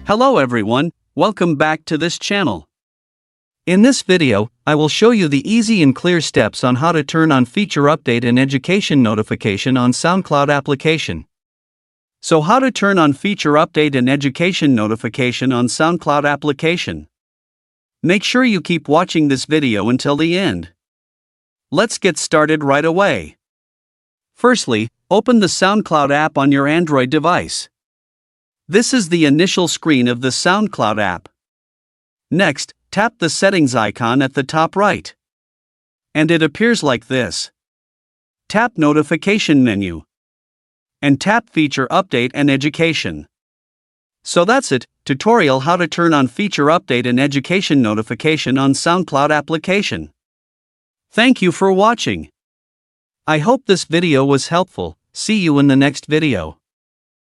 Hello everyone, welcome back to this channel. In this video, I will show you the easy and clear steps on how to turn on feature update and education notification on SoundCloud application. So how to turn on feature update and education notification on SoundCloud application? Make sure you keep watching this video until the end. Let's get started right away. Firstly, open the SoundCloud app on your Android device. This is the initial screen of the SoundCloud app. Next, tap the settings icon at the top right. And it appears like this. Tap Notification menu. And tap Feature Update and Education. So that's it, tutorial how to turn on feature update and education notification on SoundCloud application. Thank you for watching. I hope this video was helpful. See you in the next video.